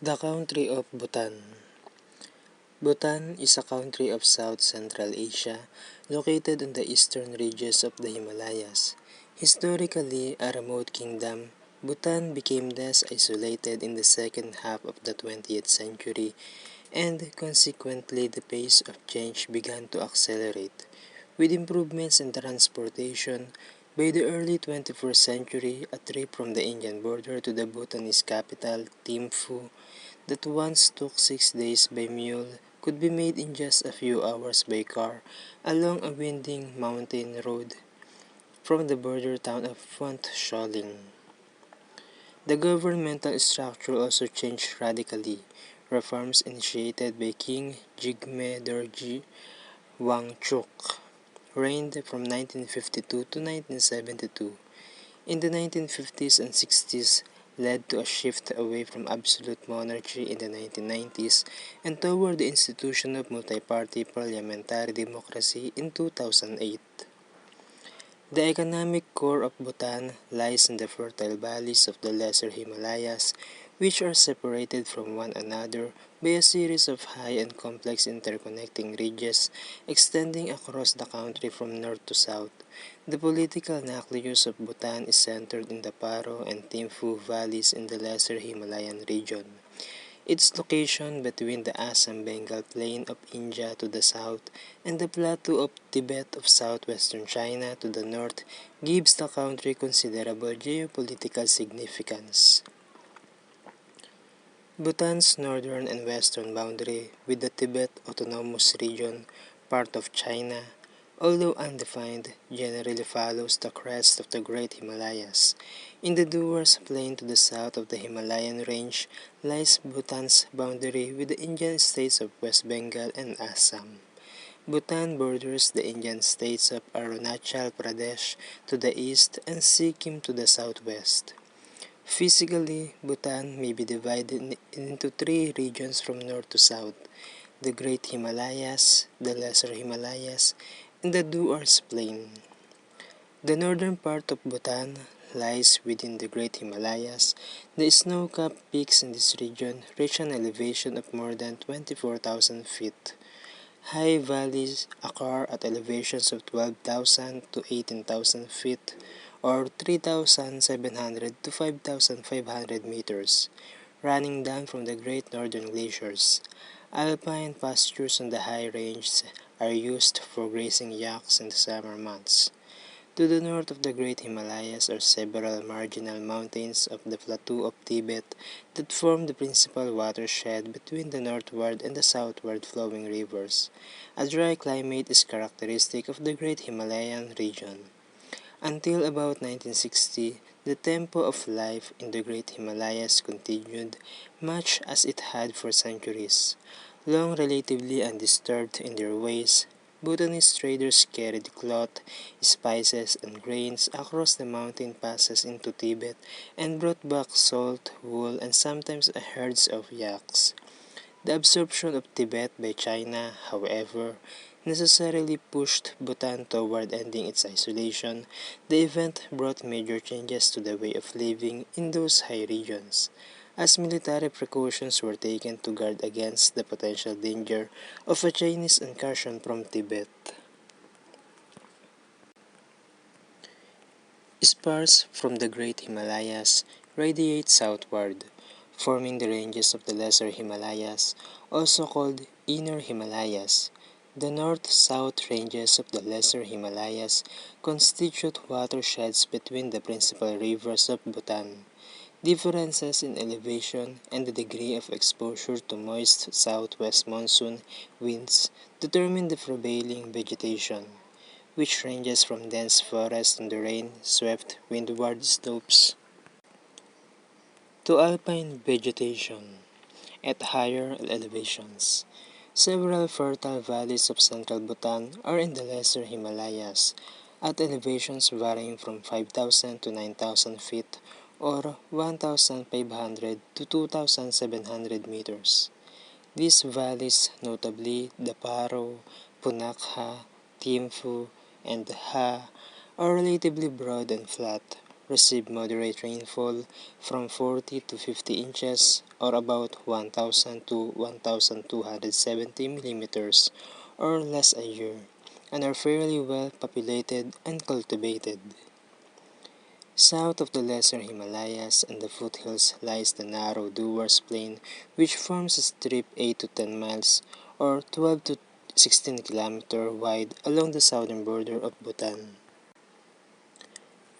The Country of Bhutan. Bhutan is a country of South Central Asia, located on the eastern ridges of the Himalayas. Historically a remote kingdom, Bhutan became less isolated in the second half of the 20th century, and consequently the pace of change began to accelerate. With improvements in transportation, by the early 21st century, a trip from the Indian border to the Bhutanese capital, Thimphu, that once took 6 days by mule could be made in just a few hours by car along a winding mountain road from the border town of Phont Choling. The governmental structure also changed radically. Reforms initiated by King Jigme Dorji Wangchuk reigned from 1952 to 1972. In the 1950s and 60s, led to a shift away from absolute monarchy in the 1990s and toward the institution of multi-party parliamentary democracy in 2008. The economic core of Bhutan lies in the fertile valleys of the Lesser Himalayas, which are separated from one another by a series of high and complex interconnecting ridges extending across the country from north to south. The political nucleus of Bhutan is centered in the Paro and Thimphu valleys in the Lesser Himalayan region. Its location between the Assam-Bengal Plain of India to the south and the plateau of Tibet of southwestern China to the north gives the country considerable geopolitical significance. Bhutan's northern and western boundary with the Tibet Autonomous Region, part of China, although undefined, generally follows the crest of the Great Himalayas. In the Duars Plain to the south of the Himalayan range lies Bhutan's boundary with the Indian states of West Bengal and Assam. Bhutan borders the Indian states of Arunachal Pradesh to the east and Sikkim to the southwest. Physically, Bhutan may be divided into three regions from north to south: the Great Himalayas, the Lesser Himalayas, and the Duars Plain. The northern part of Bhutan lies within the Great Himalayas. The snow-capped peaks in this region reach an elevation of more than 24,000 feet. High valleys occur at elevations of 12,000 to 18,000 feet, or 3,700 to 5,500 meters, running down from the Great Northern Glaciers. Alpine pastures on the high ranges are used for grazing yaks in the summer months. To the north of the Great Himalayas are several marginal mountains of the plateau of Tibet that form the principal watershed between the northward and the southward flowing rivers. A dry climate is characteristic of the Great Himalayan region. Until about 1960, the tempo of life in the Great Himalayas continued much as it had for centuries. Long relatively undisturbed in their ways, Bhutanese traders carried cloth, spices, and grains across the mountain passes into Tibet and brought back salt, wool, and sometimes herds of yaks. The absorption of Tibet by China, however, necessarily pushed Bhutan toward ending its isolation. The event brought major changes to the way of living in those high regions, as military precautions were taken to guard against the potential danger of a Chinese incursion from Tibet. Spars from the Great Himalayas radiate southward, forming the ranges of the Lesser Himalayas, also called Inner Himalayas. The north-south ranges of the Lesser Himalayas constitute watersheds between the principal rivers of Bhutan. Differences in elevation and the degree of exposure to moist southwest monsoon winds determine the prevailing vegetation, which ranges from dense forest on the rain-swept windward slopes to alpine vegetation at higher elevations. Several fertile valleys of central Bhutan are in the Lesser Himalayas, at elevations varying from 5,000 to 9,000 feet or 1,500 to 2,700 meters. These valleys, notably the Paro, Punakha, Thimphu, and Ha, are relatively broad and flat, receive moderate rainfall from 40 to 50 inches or about 1,000 to 1,270 millimeters or less a year, and are fairly well populated and cultivated. South of the Lesser Himalayas and the foothills lies the narrow Duars Plain, which forms a strip 8 to 10 miles or 12 to 16 km wide along the southern border of Bhutan.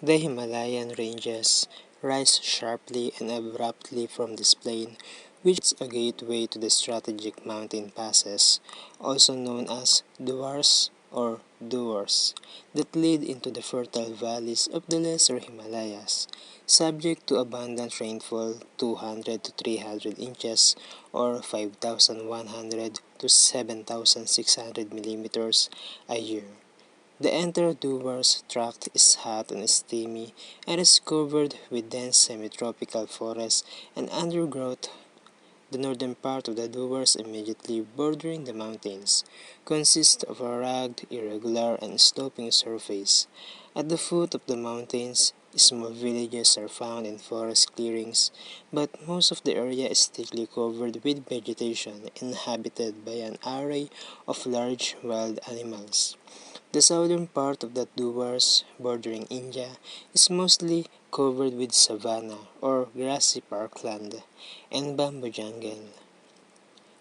The Himalayan ranges rise sharply and abruptly from this plain, which is a gateway to the strategic mountain passes, also known as Duars or Duars, that lead into the fertile valleys of the Lesser Himalayas, subject to abundant rainfall 200 to 300 inches or 5,100 to 7,600 millimeters a year. The entire Duars tract is hot and steamy and is covered with dense semi-tropical forests and undergrowth. The northern part of the Duars, immediately bordering the mountains, consists of a rugged, irregular, and sloping surface. At the foot of the mountains, small villages are found in forest clearings, but most of the area is thickly covered with vegetation inhabited by an array of large wild animals. The southern part of the Duars, bordering India, is mostly covered with savanna or grassy parkland and bamboo jungle.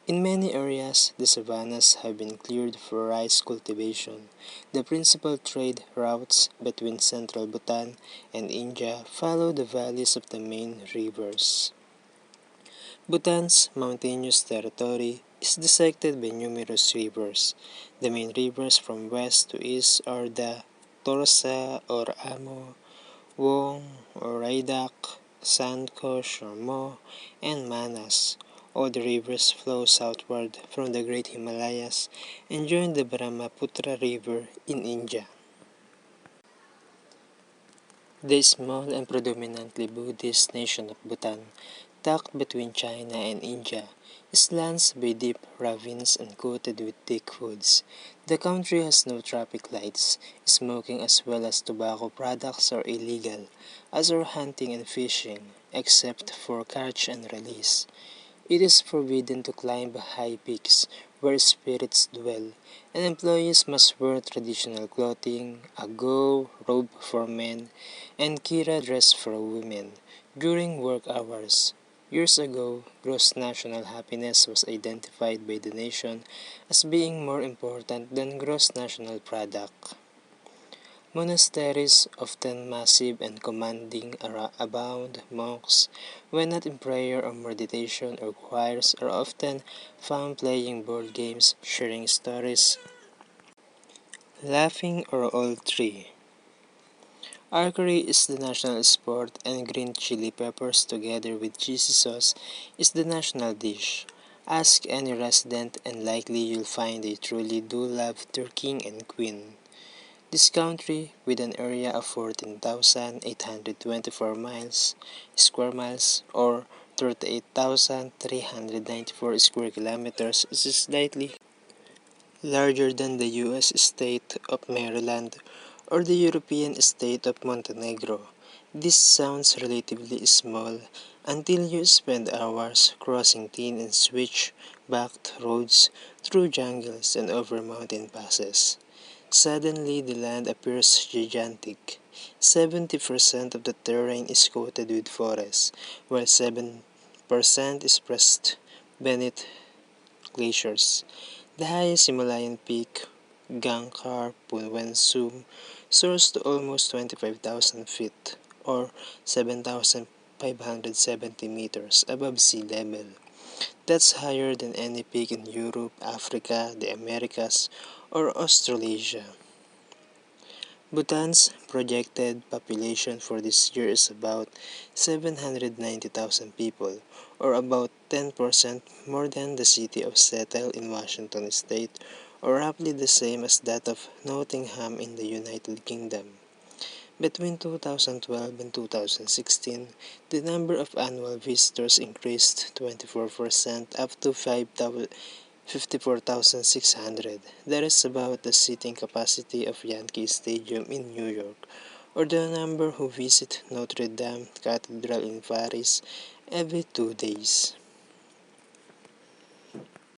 In many areas, the savannas have been cleared for rice cultivation. The principal trade routes between central Bhutan and India follow the valleys of the main rivers. Bhutan's mountainous territory is dissected by numerous rivers. The main rivers from west to east are the Torsa or Amo, Wong or Raidak, Sandkosh or Mo, and Manas. All the rivers flow southward from the Great Himalayas and join the Brahmaputra River in India. The small and predominantly Buddhist nation of Bhutan, tucked between China and India, is lanced by deep ravines and coated with thick woods. The country has no traffic lights. Smoking as well as tobacco products are illegal, as are hunting and fishing, except for catch and release. It is forbidden to climb high peaks where spirits dwell, and employees must wear traditional clothing, a go robe for men, and kira dress for women during work hours. Years ago, gross national happiness was identified by the nation as being more important than gross national product. Monasteries, often massive and commanding, abound. Monks, when not in prayer or meditation or choirs, are often found playing board games, sharing stories, laughing, or all three. Archery is the national sport, and green chili peppers together with cheesy sauce is the national dish. Ask any resident and likely you'll find they truly do love their king and queen. This country, with an area of 14,824 square miles, or 38,394 square kilometers, is slightly larger than the U.S. state of Maryland or the European state of Montenegro. This sounds relatively small until you spend hours crossing thin and switch-backed roads through jungles and over mountain passes. Suddenly, the land appears gigantic. 70% of the terrain is coated with forests, while 7% is pressed beneath glaciers. The highest Himalayan peak, Gangkhar Punwensum, soars to almost 25,000 feet, or 7,570 meters above sea level. That's higher than any peak in Europe, Africa, the Americas, or Australasia. Bhutan's projected population for this year is about 790,000 people, or about 10% more than the city of Seattle in Washington state, or roughly the same as that of Nottingham in the United Kingdom. Between 2012 and 2016, the number of annual visitors increased 24% up to 54,600. That is about the seating capacity of Yankee Stadium in New York, or the number who visit Notre Dame Cathedral in Paris every 2 days.